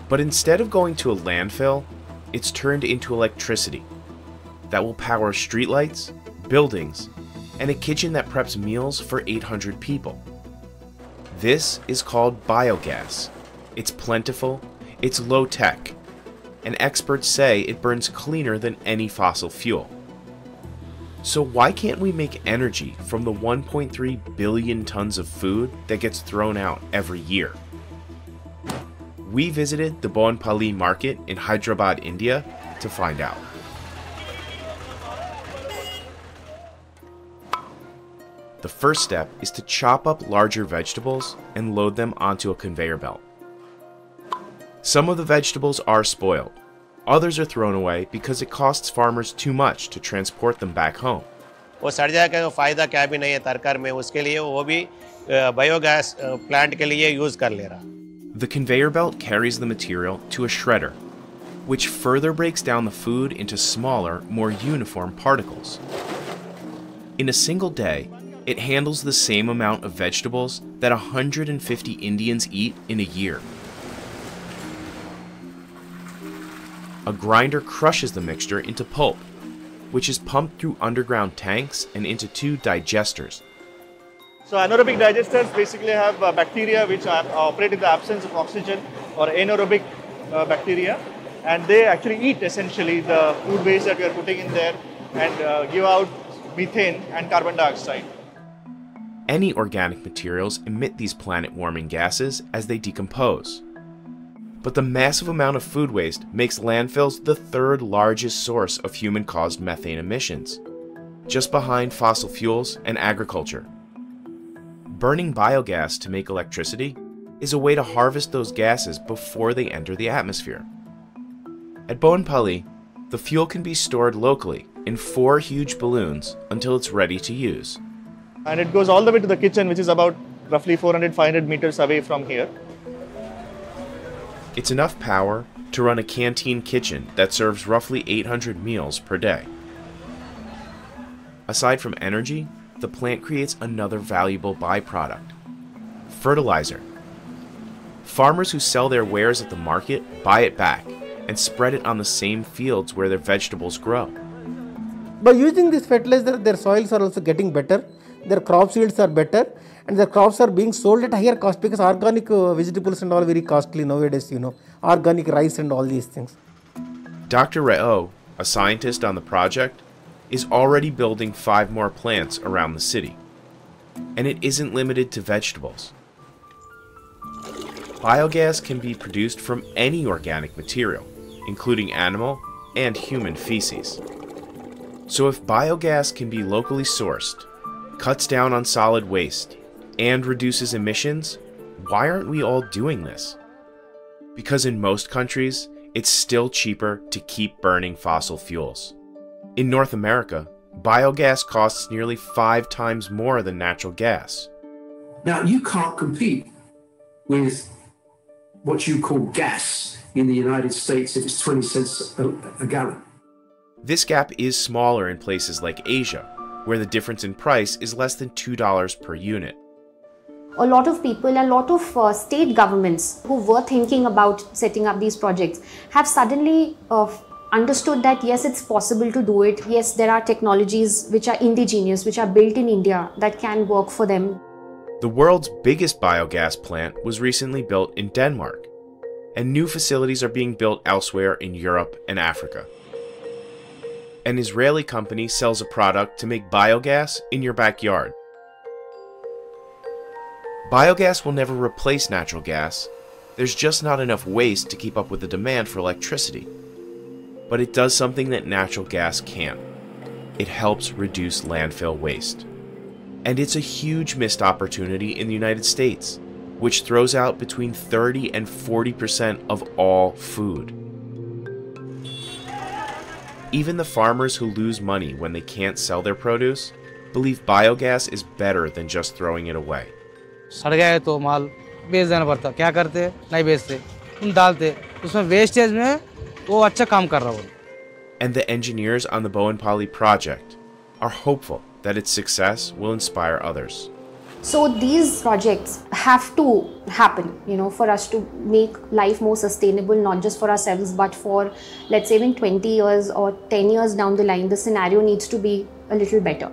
But instead of going to a landfill, it's turned into electricity that will power streetlights, buildings, and a kitchen that preps meals for 800 people. This is called biogas. It's plentiful, it's low-tech, and experts say it burns cleaner than any fossil fuel. So why can't we make energy from the 1.3 billion tons of food that gets thrown out every year? We visited the Boinpalli market in Hyderabad, India to find out. The first step is to chop up larger vegetables and load them onto a conveyor belt. Some of the vegetables are spoiled. Others are thrown away because it costs farmers too much to transport them back home. वो सड़ जाएगा तो फायदा क्या भी नहीं है तरकारी में उसके लिए वो भी बायोगैस प्लांट के लिए यूज कर ले रहा. The conveyor belt carries the material to a shredder, which further breaks down the food into smaller, more uniform particles. In a single day, it handles the same amount of vegetables that 150 Indians eat in a year. A grinder crushes the mixture into pulp, which is pumped through underground tanks and into two digesters. So anaerobic digesters basically have bacteria which operate in the absence of oxygen, or anaerobic bacteria, and they actually eat essentially the food waste that we are putting in there and give out methane and carbon dioxide. Any organic materials emit these planet-warming gases as they decompose. But the massive amount of food waste makes landfills the third largest source of human-caused methane emissions, just behind fossil fuels and agriculture. Burning biogas to make electricity is a way to harvest those gases before they enter the atmosphere. At Boinpalli, the fuel can be stored locally in 4 huge balloons until it's ready to use. And it goes all the way to the kitchen, which is about roughly 400-500 meters away from here. It's enough power to run a canteen kitchen that serves roughly 800 meals per day. Aside from energy, the plant creates another valuable byproduct: fertilizer. Farmers who sell their wares at the market buy it back and spread it on the same fields where their vegetables grow. By using this fertilizer, their soils are also getting better, their crop yields are better, and their crops are being sold at higher cost, because organic vegetables and all very costly nowadays, organic rice and all these things. Dr. Rao, a scientist on the project, is already building 5 more plants around the city. And it isn't limited to vegetables. Biogas can be produced from any organic material, including animal and human feces. So if biogas can be locally sourced, cuts down on solid waste, and reduces emissions, why aren't we all doing this? Because in most countries, it's still cheaper to keep burning fossil fuels. In North America, biogas costs nearly 5 times more than natural gas. Now, you can't compete with what you call gas in the United States if it's 20 cents a gallon. This gap is smaller in places like Asia, where the difference in price is less than $2 per unit. A lot of people, a lot of state governments who were thinking about setting up these projects have suddenly understood that yes, it's possible to do it. Yes, there are technologies which are indigenous, which are built in India that can work for them. The world's biggest biogas plant was recently built in Denmark, and new facilities are being built elsewhere in Europe and Africa. An Israeli company sells a product to make biogas in your backyard. Biogas will never replace natural gas. There's just not enough waste to keep up with the demand for electricity. But it does something that natural gas can't. It helps reduce landfill waste. And it's a huge missed opportunity in the United States, which throws out between 30 and 40% of all food. Even the farmers who lose money when they can't sell their produce believe biogas is better than just throwing it away. सड़ गया तो माल बेच देना पड़ता, क्या करते नहीं बेचते, उन डालते उसमें वेस्टेज में वो अच्छा काम कर रहा है. And the engineers on the Boinpalli project are hopeful that its success will inspire others. So these projects have to happen, you know, for us to make life more sustainable, not just for ourselves, but for, let's say, in 20 years or 10 years down the line, the scenario needs to be a little better.